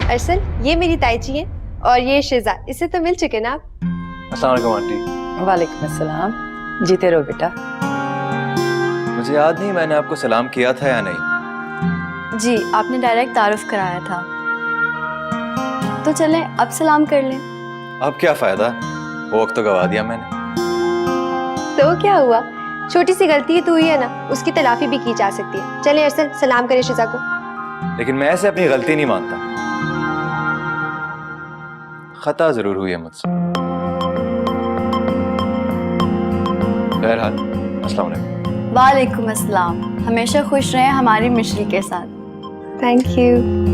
अरसल, ये मेरी ताईची है और ये शिजा। इससे तो मिल चुके ना आप। अस्सलाम वालेकुम आंटी। वालेकुम अस्सलाम। जीते रहो बेटा। मुझे याद नहीं मैंने आपको सलाम किया था या नहीं। जी, आपने डायरेक्ट तारुफ कराया था। तो चलें अब सलाम कर लें। अब क्या फायदा, वो वक्त तो गवा दिया मैंने। तो क्या हुआ, छोटी सी गलती तो हुई है ना, उसकी तलाफी भी की जा सकती है। चले अरसल, सलाम करें शिजा को। लेकिन मैं ऐसे अपनी गलती नहीं मानता, खता जरूर हुई है मुझसे। बहरहाल अस्सलाम वालेकुम। वालेकुम अस्सलाम। हमेशा खुश रहें हमारी मिश्री के साथ। Thank you.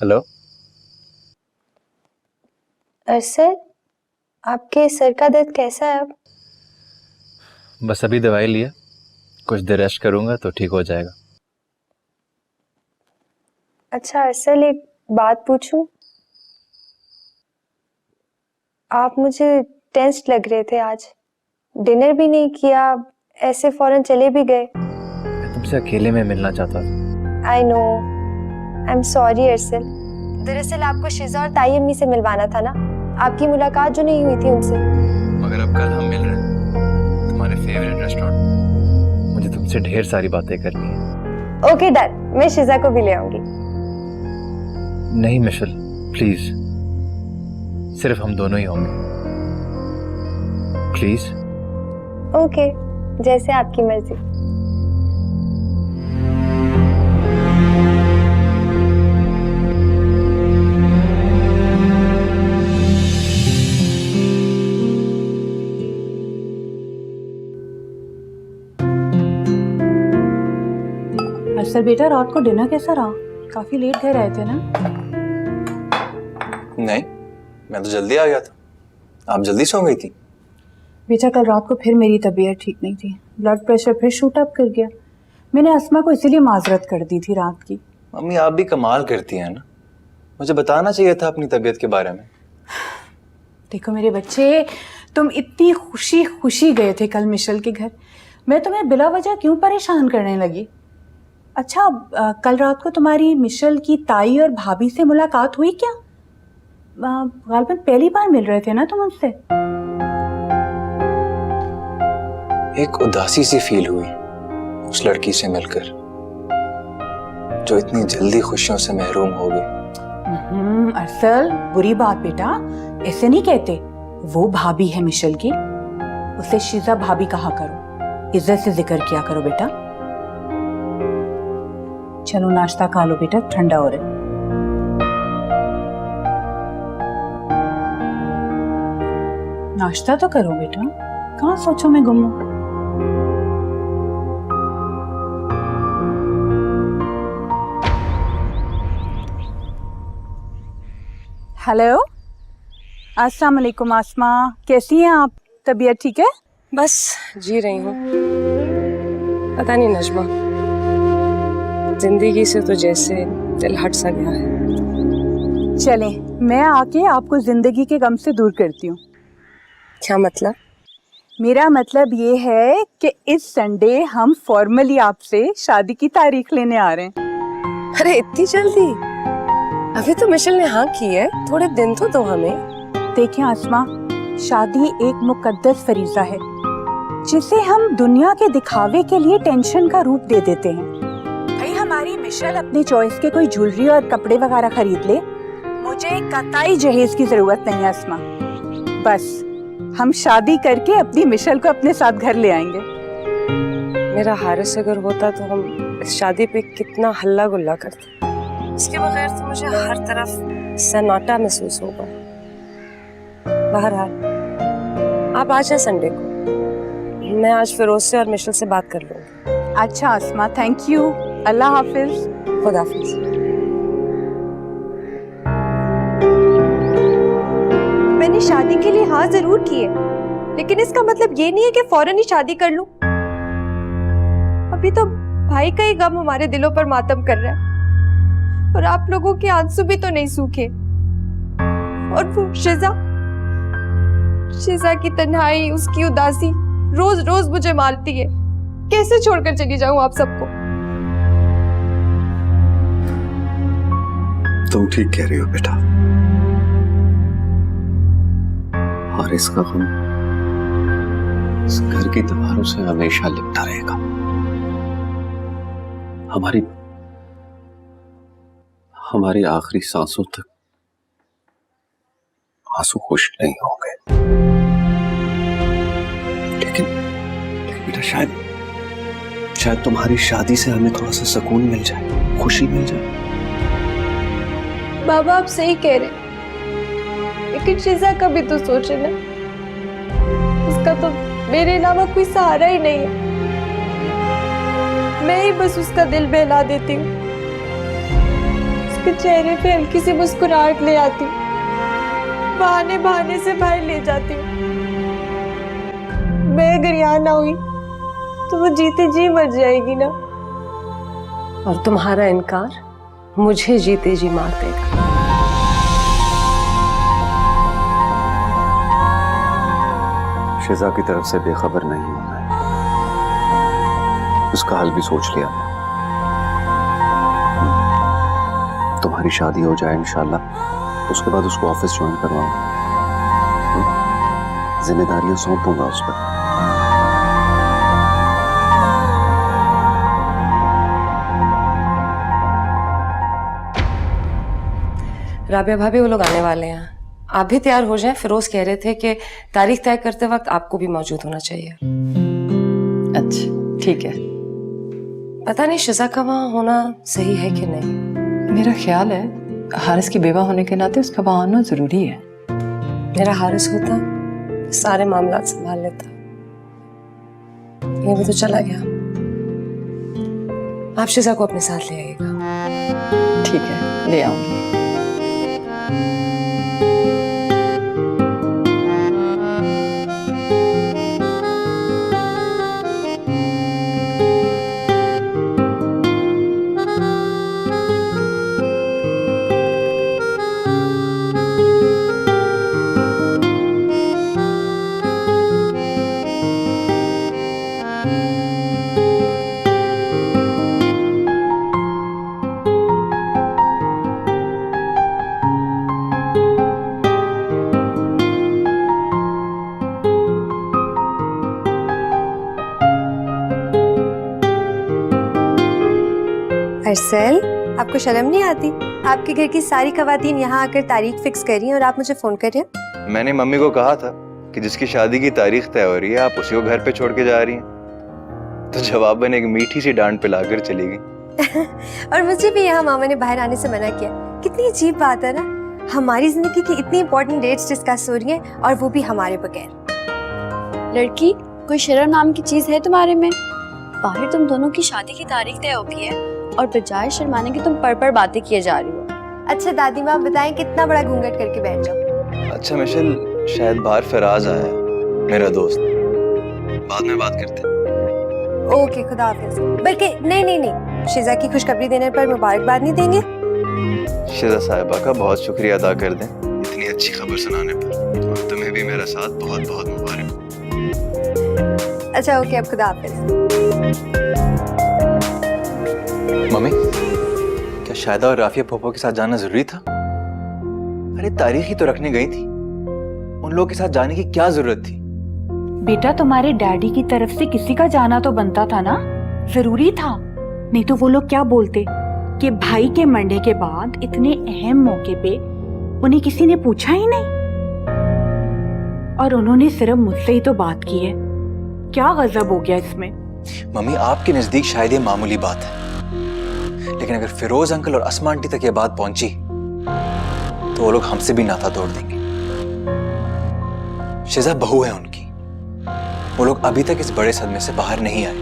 हेलो। अरसल, आपके सर का दर्द कैसा है अब? बस अभी दवाई लिया, कुछ देर रेस्ट करूंगा तो ठीक हो जाएगा। अच्छा अरसल, एक बात पूछूं? आप मुझे टेंस्ड लग रहे थे आज। डिनर भी नहीं किया, ऐसे फौरन चले भी गए। मैं तुमसे अकेले में मिलना चाहता था। I know, I am sorry अरसल। दरअसल आपको शिजा और ताई अम्मी से मिलवाना था ना, आपकी मुलाकात जो नहीं हुई थी उनसे। मगर अब कल हम मिल रहे हैं तुम्हारे फेवरेट रेस्टोरेंट। मुझे तुमसे ढेर सारी बातें करनी है। ओके डन, मैं शिजा को भी ले आऊंगी। नहीं मिशेल, प्लीज, सिर्फ हम दोनों ही होंगे, प्लीज। ओके, जैसे आपकी मर्जी। अरसल बेटा, रात को डिनर कैसा रहा? काफी लेट घर आए थे ना? नहीं, मैं तो जल्दी आ गया था। आप जल्दी सो गई थी? बेटा, कल रात को फिर मेरी तबीयत ठीक नहीं थी, ब्लड प्रेशर फिर शूट अप कर गया। मैंने अस्मा को इसीलिए माजरत कर दी थी रात की। मम्मी आप भी कमाल करती हैं ना, मुझे बताना चाहिए था अपनी तबीयत के बारे में। देखो मेरे बच्चे, तुम इतनी खुशी खुशी गए थे कल मिशेल के घर, मैं तुम्हें बिला वजह क्यों परेशान करने लगी? अच्छा, कल रात को तुम्हारी मिशेल की ताई और भाभी से मुलाकात हुई क्या? गालबन पहली बार मिल रहे थे ना तुम उनसे? एक उदासी सी फील हुई उस लड़की से मिलकर, जो इतनी जल्दी खुशियों से महरूम हो गई। अरसल, बुरी बात बेटा, ऐसे नहीं कहते। वो भाभी है मिशेल की, उसे शिजा भाभी कहा करो, इज्जत से जिक्र किया करो बेटा। चलो नाश्ता खा लो बेटा, ठंडा हो रहा है। नाश्ता तो करो बेटा, कहाँ सोचो मैं गुम हूं। हेलो, अस्सलाम वालेकुम आसमा, कैसी हैं आप? तबीयत ठीक है? बस जी रही हूँ। पता नहीं नजमा, जिंदगी से तो जैसे दिल हट सा गया है। चलें, मैं आके आपको जिंदगी के गम से दूर करती हूँ। क्या मतलब? मेरा मतलब ये है कि इस संडे हम फॉर्मली आपसे शादी की तारीख लेने आ रहे हैं। अरे इतनी जल्दी? अभी तो मिशेल ने हाँ की है, थोड़े दिन तो दो हमें। देखें आसमा, शादी एक मुकद्दस फरीजा है जिसे हम दुनिया के दिखावे के लिए टेंशन का रूप दे देते हैं। भाई हमारी मिशेल अपनी चॉइस के कोई ज्वेलरी और कपड़े वगैरह खरीद ले, मुझे कतई जहेज की जरूरत नहीं है आसमा। बस हम शादी करके अपनी मिशेल को अपने साथ घर ले आएंगे। मेरा हारिस अगर होता तो हम इस शादी पे कितना हल्ला गुल्ला करते। इसके बगैर तो मुझे हर तरफ सन्नाटा महसूस होगा। बहरहाल आप आ जाए संडे को, मैं आज फिरोज से और मिशेल से बात कर लूंगी। अच्छा आसमा, थैंक यू। अल्लाह हाफिज। खुदा हाफिज। मैंने शादी के लिए हाँ जरूर की है, लेकिन इसका मतलब ये नहीं है कि फौरन ही शादी कर लूं। अभी तो भाई का ही गम हमारे दिलों पर मातम कर रहा है और आप लोगों के आंसू भी तो नहीं सूखे। और वो शिजा की तन्हाई, उसकी उदासी रोज रोज मुझे मारती है। कैसे छोड़कर चली जाऊं आप सबको? तुम ठीक कह रही हो बेटा, और इसका गम इस घर की दीवारों से हमेशा लिपटा रहेगा। हमारी आखिरी सांसों तक आंसू खुश नहीं होंगे। लेकिन बेटा शायद तुम्हारी शादी से हमें थोड़ा सा सुकून मिल जाए, खुशी मिल जाए। बाबा आप सही कह रहे, लेकिन शिजा का भी तो सोचे ना, उसका तो मेरे अलावा कोई सहारा ही नहीं है। मैं ही बस उसका दिल बहला देती हूँ, उसके चेहरे पे हल्की सी मुस्कुराहट ले आती हूँ, बहाने बहाने से बाहर ले जाती हूँ। मैं अगर यहाँ ना हुई तो वो जीते जी मर जाएगी ना। और तुम्हारा इनकार मुझे जीते जी मार देगा। शिजा की तरफ से बेखबर नहीं हूं मैं, उसका हाल भी सोच लिया। तुम्हारी शादी हो जाए इंशाल्लाह, उसके बाद उसको ऑफिस ज्वाइन करवाऊं, जिम्मेदारियां सौंपूंगा उस पर। राबिया भाभी वो लोग आने वाले हैं, आप भी तैयार हो जाएं। फिरोज कह रहे थे कि तारीख तय करते वक्त आपको भी मौजूद होना चाहिए। अच्छा ठीक है। पता नहीं शिजा का वहाँ होना सही है कि नहीं। मेरा ख्याल है हारिस की बेवा होने के नाते उसका वहाँ आना जरूरी है। मेरा हारिस होता सारे मामला संभाल लेता, ये भी तो चला गया। आप शिजा को अपने साथ ले आइएगा। ठीक है, ले आऊंगी। अरसल, आपको शर्म नहीं आती? आपके घर की सारी खवातीन यहाँ आकर तारीख फिक्स कर रही हैं और आप मुझे फोन कर रहे हैं। मैंने मम्मी को कहा था कि जिसकी शादी की तारीख तय हो रही है आप उसी को घर पे छोड़ के जा रही हैं, तो जवाबन एक मीठी सी डांट पिलाकर चली गई। और मुझे भी यहाँ मामा ने बाहर आने से मना किया। कितनी अजीब बात है ना, हमारी जिंदगी की इतनी इंपॉर्टेंट डेट्स डिस्कस हो रही हैं और वो भी हमारे बगैर। लड़की, कोई शर्म नाम की चीज है तुम्हारे में? बाहर तुम दोनों की शादी की तारीख तय हो गई है और बजाय शर्माने की तुम पर बातें किए जा रही हो। अच्छा दादी माँ बताएं, कितना बड़ा घूंघट करके बैठ जाओ। अच्छा मिशेल, शायद बाहर फराज आया है, मेरा दोस्त, बाद में बात करते हैं। ओके, खुदा हाफिज। बल्कि नहीं, शिजा की खुशखबरी देने पर मुबारकबाद नहीं देंगे? शिजा साहिबा का बहुत शुक्रिया अदा कर दें इतनी अच्छी खबर सुनाने पर, और तुम्हें भी मेरा साथ बहुत बहुत मुबारक। अच्छा ओके, अब खुदा हाफिज। मम्मी, क्या शायदा और राफिया पोपो के साथ जाना जरूरी था? अरे तारीख ही तो रखने गई थी, उन लोगों के साथ जाने की क्या जरूरत थी? बेटा तुम्हारे डैडी की तरफ से किसी का जाना तो बनता था ना, जरूरी था। नहीं तो वो लोग क्या बोलते कि भाई के मरने के बाद इतने अहम मौके पे उन्हें किसी ने पूछा ही नहीं, और उन्होंने सिर्फ मुझसे ही तो बात की है। क्या गजब हो गया इसमें। मम्मी, आपके नजदीक शायद ये मामूली बात है, लेकिन अगर फिरोज अंकल और अस्मा आंटी तक ये बात पहुंची तो वो लोग हमसे भी नाता तोड़ देंगे। शिजा बहू है उनकी, वो लोग अभी तक इस बड़े सदमे से बाहर नहीं आए।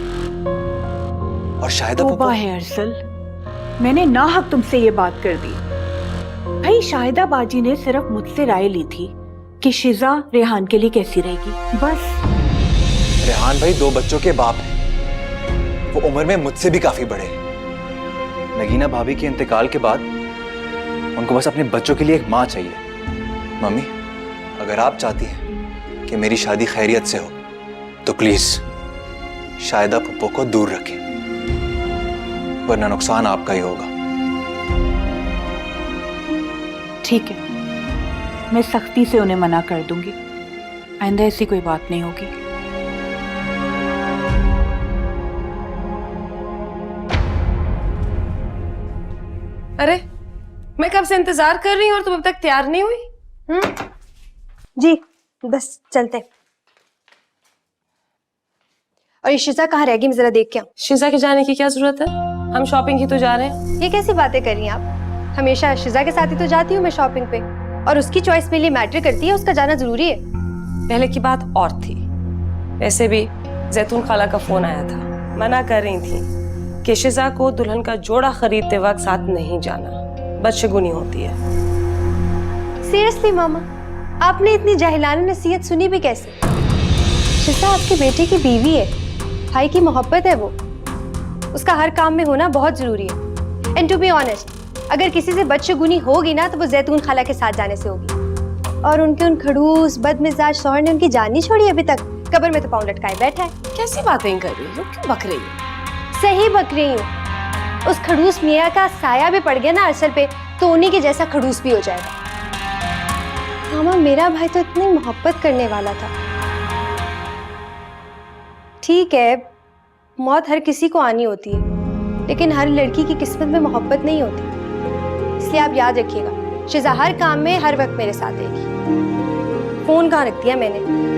और शायदा तौबा है अरसल, मैंने नाहक तुमसे ये बात कर दी। भाई शाहिदा बाजी ने सिर्फ मुझसे राय ली थी कि शिजा रेहान के लिए कैसी रहेगी, बस। रेहान भाई 2 बच्चों के बाप हैं, वो उम्र में मुझसे भी काफी बड़े हैं। नगीना भाभी के इंतकाल के बाद उनको बस अपने बच्चों के लिए एक माँ चाहिए। मम्मी, अगर आप चाहती हैं कि मेरी शादी खैरियत से हो तो प्लीज शायदा पप्पो को दूर रखें, वरना नुकसान आपका ही होगा। ठीक है, मैं सख्ती से उन्हें मना कर दूंगी। आइंदा ऐसी कोई बात नहीं होगी। अरे मैं कब से इंतजार कर रही हूँ और तुम अब तक तैयार नहीं हुई? जी बस चलते। और ये शिजा कहाँ रहेगी, मैं जरा देख के आऊं। शिजा के जाने की क्या जरूरत है, हम शॉपिंग ही तो जा रहे हैं। ये कैसी बातें कर रही हैं आप? हमेशा शिजा के साथ ही तो जाती हूँ मैं शॉपिंग पे, और उसकी चॉइस मेरे लिए मैटर करती है, उसका जाना जरूरी है। पहले की बात और थी। वैसे भी जैतून खाला का फोन आया था, मना कर रही थी कि शिजा को दुल्हन का जोड़ा खरीदते वक्त साथ नहीं जाना, बदशगुनी होती है। सीरियसली मामा, आपने इतनी जाहिलाना नसीहत सुनी भी कैसे? शिजा आपके बेटे की बीवी है, भाई की मोहब्बत है वो, उसका हर काम में होना बहुत जरूरी है। एंड टू बी ऑनेस्ट, अगर किसी से बदशगुनी होगी ना तो वो जैतून खाला के साथ जाने से होगी। और उनके उन खड़ूस बदमिजाज शौहर ने उनकी जान नहीं छोड़ी अभी तक, कब्र में तो पाँव लटकाए बैठा है। कैसी बातें कर रही हो, क्यों बक रही हो? सही बक रही हूँ। उस खड़ूस मियाँ का साया भी पड़ गया ना अरसल पे तो उन्हीं के जैसा खड़ूस भी हो जाएगा। मामा, मेरा भाई तो इतनी मोहब्बत करने वाला था। ठीक है, मौत हर किसी को आनी होती है, लेकिन हर लड़की की किस्मत में मोहब्बत नहीं होती। इसलिए आप याद रखिएगा, शिजा हर काम में हर वक्त मेरे साथ रहेगी। फोन कहाँ रख दिया मैंने?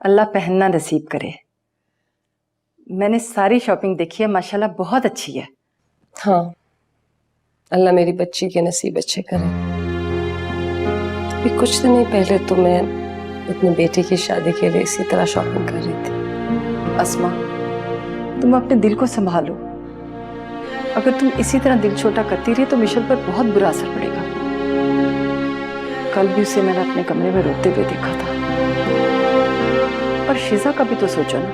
अल्लाह पहनना नसीब करे। मैंने सारी शॉपिंग देखी है, माशाल्लाह बहुत अच्छी है। हाँ, अल्लाह मेरी बच्ची के नसीब अच्छे करे। अभी कुछ दिन नहीं पहले तो मैं अपने बेटे की शादी के लिए इसी तरह शॉपिंग कर रही थी। अस्मा, तुम अपने दिल को संभालो। अगर तुम इसी तरह दिल छोटा करती रही तो मिशेल पर बहुत बुरा असर पड़ेगा। कल भी उसे मैंने अपने कमरे में रोते हुए देखा था। और शिजा का भी तो सोचो ना,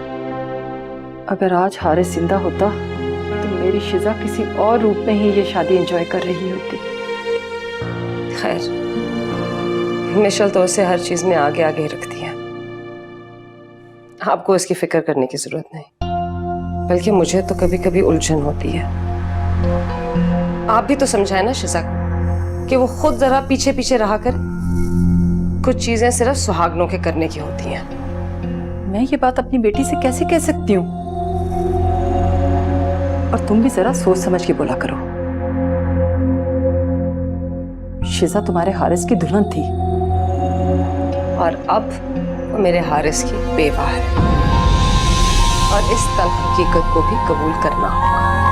अगर आज हारिस जिंदा होता तो मेरी शिजा किसी और रूप में ही ये शादी एंजॉय कर रही होती। खैर, मिशेल तो उसे हर चीज में आगे आगे रखती है, आपको इसकी फिक्र करने की जरूरत नहीं। बल्कि मुझे तो कभी कभी उलझन होती है। आप भी तो समझाए ना शिजा को कि वो खुद जरा पीछे पीछे रहा कर। कुछ चीजें सिर्फ सुहागनों के करने की होती हैं। मैं ये बात अपनी बेटी से कैसे कह सकती हूँ? और तुम भी जरा सोच समझ के बोला करो। शिजा तुम्हारे हारिस की दुल्हन थी और अब वो मेरे हारिस की बेवा है और इस तल्ख हकीकत को भी कबूल करना होगा।